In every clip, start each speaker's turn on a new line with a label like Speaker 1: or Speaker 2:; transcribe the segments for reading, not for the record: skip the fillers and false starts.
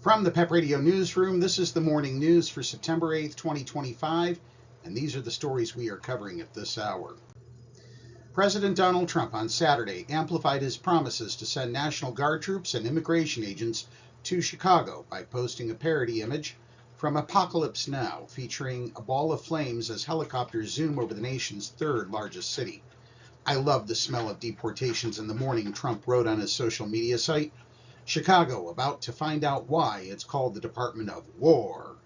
Speaker 1: From the PEP Radio Newsroom, this is the morning news for September 8th, 2025, and these are the stories we are covering at this hour. President Donald Trump on Saturday amplified his promises to send National Guard troops and immigration agents to Chicago by posting a parody image from Apocalypse Now, featuring a ball of flames as helicopters zoom over the nation's third largest city. "I love the smell of deportations in the morning," Trump wrote on his social media site. Chicago about to find out why it's called the Department of War.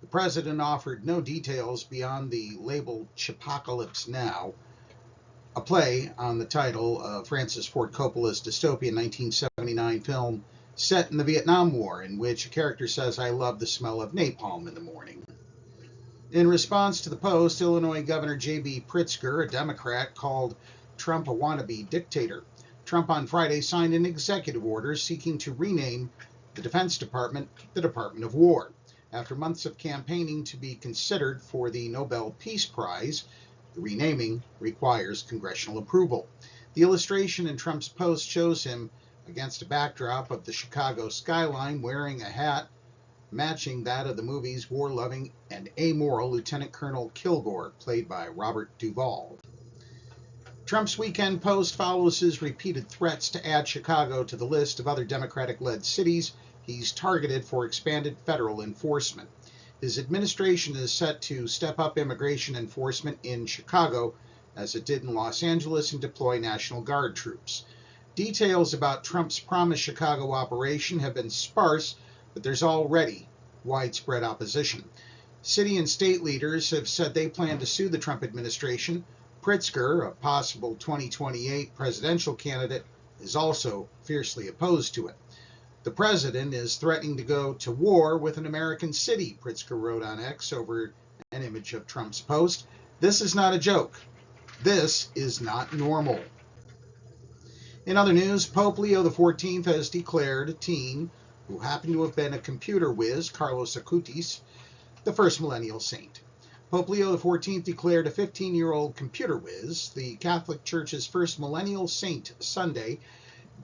Speaker 1: The president offered no details beyond the label Chipocalypse Now, a play on the title of Francis Ford Coppola's dystopian 1979 film set in the Vietnam War, in which a character says, "I love the smell of napalm in the morning." In response to the post, Illinois Governor J.B. Pritzker, a Democrat, called Trump a wannabe dictator. Trump on Friday signed an executive order seeking to rename the Defense Department the Department of War. After months of campaigning to be considered for the Nobel Peace Prize, the renaming requires congressional approval. The illustration in Trump's post shows him against a backdrop of the Chicago skyline wearing a hat matching that of the movie's war-loving and amoral Lieutenant Colonel Kilgore, played by Robert Duvall. Trump's weekend post follows his repeated threats to add Chicago to the list of other Democratic-led cities he's targeted for expanded federal enforcement. His administration is set to step up immigration enforcement in Chicago, as it did in Los Angeles, and deploy National Guard troops. Details about Trump's promised Chicago operation have been sparse, but there's already widespread opposition. City and state leaders have said they plan to sue the Trump administration. Pritzker, a possible 2028 presidential candidate, is also fiercely opposed to it. "The president is threatening to go to war with an American city," Pritzker wrote on X over an image of Trump's post. "This is not a joke. This is not normal." In other news, Pope Leo XIV has declared a teen who happened to have been a computer whiz, Carlo Acutis, the first millennial saint. Pope Leo XIV declared a 15-year-old computer whiz the Catholic Church's first millennial saint Sunday,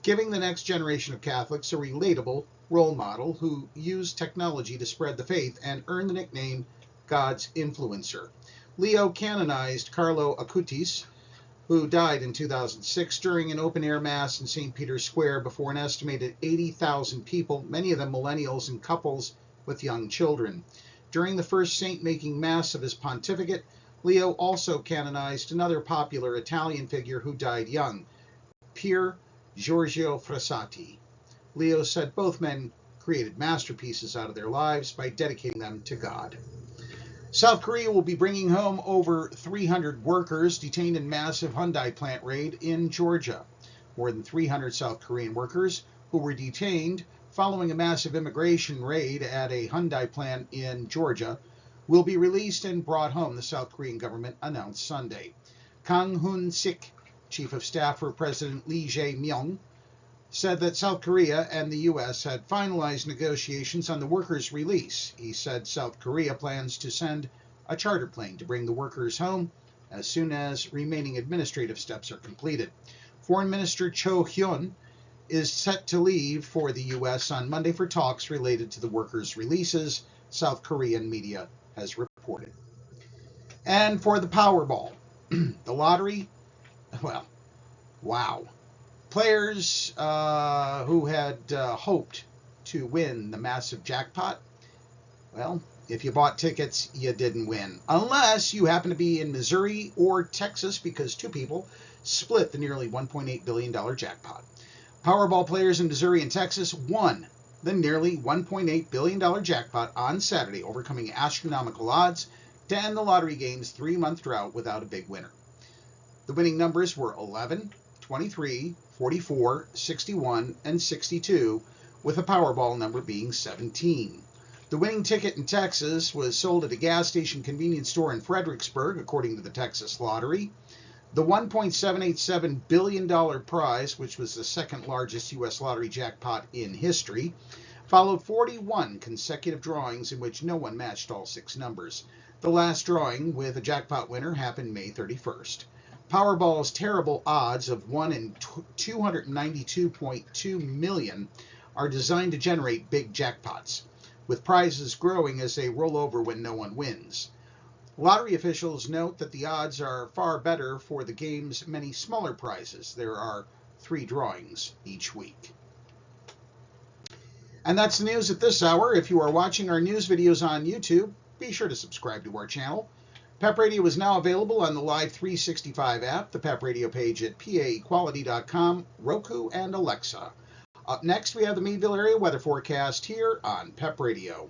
Speaker 1: giving the next generation of Catholics a relatable role model who used technology to spread the faith and earn the nickname God's influencer. Leo canonized Carlo Acutis, who died in 2006 during an open-air mass in St. Peter's Square before an estimated 80,000 people, many of them millennials and couples with young children. During the first saint-making mass of his pontificate, Leo also canonized another popular Italian figure who died young, Pier Giorgio Frassati. Leo said both men created masterpieces out of their lives by dedicating them to God. South Korea will be bringing home over 300 workers detained in massive Hyundai plant raid in Georgia. More than 300 South Korean workers who were detained following a massive immigration raid at a Hyundai plant in Georgia will be released and brought home, the South Korean government announced Sunday. Kang Hoon-sik, chief of staff for President Lee Jae-myung, said that South Korea and the U.S. had finalized negotiations on the workers' release. He said South Korea plans to send a charter plane to bring the workers home as soon as remaining administrative steps are completed. Foreign Minister Cho Hyun is set to leave for the U.S. on Monday for talks related to the workers' releases, South Korean media has reported. And for the Powerball, the lottery, well, wow. Players who had hoped to win the massive jackpot, well, if you bought tickets, you didn't win. Unless you happen to be in Missouri or Texas, because two people split the nearly $1.8 billion jackpot. Powerball players in Missouri and Texas won the nearly $1.8 billion jackpot on Saturday, overcoming astronomical odds to end the lottery game's 3-month drought without a big winner. The winning numbers were 11, 23, 44, 61, and 62, with the Powerball number being 17. The winning ticket in Texas was sold at a gas station convenience store in Fredericksburg, according to the Texas Lottery. The $1.787 billion prize, which was the second largest U.S. lottery jackpot in history, followed 41 consecutive drawings in which no one matched all 6 numbers. The last drawing with a jackpot winner happened May 31st. Powerball's terrible odds of 1 in 292.2 million are designed to generate big jackpots, with prizes growing as they roll over when no one wins. Lottery officials note that the odds are far better for the game's many smaller prizes. There are 3 drawings each week. And that's the news at this hour. If you are watching our news videos on YouTube, be sure to subscribe to our channel. PEP Radio is now available on the Live 365 app, the PEP Radio page at paequality.com, Roku, and Alexa. Up next, we have the Meadville area weather forecast here on PEP Radio.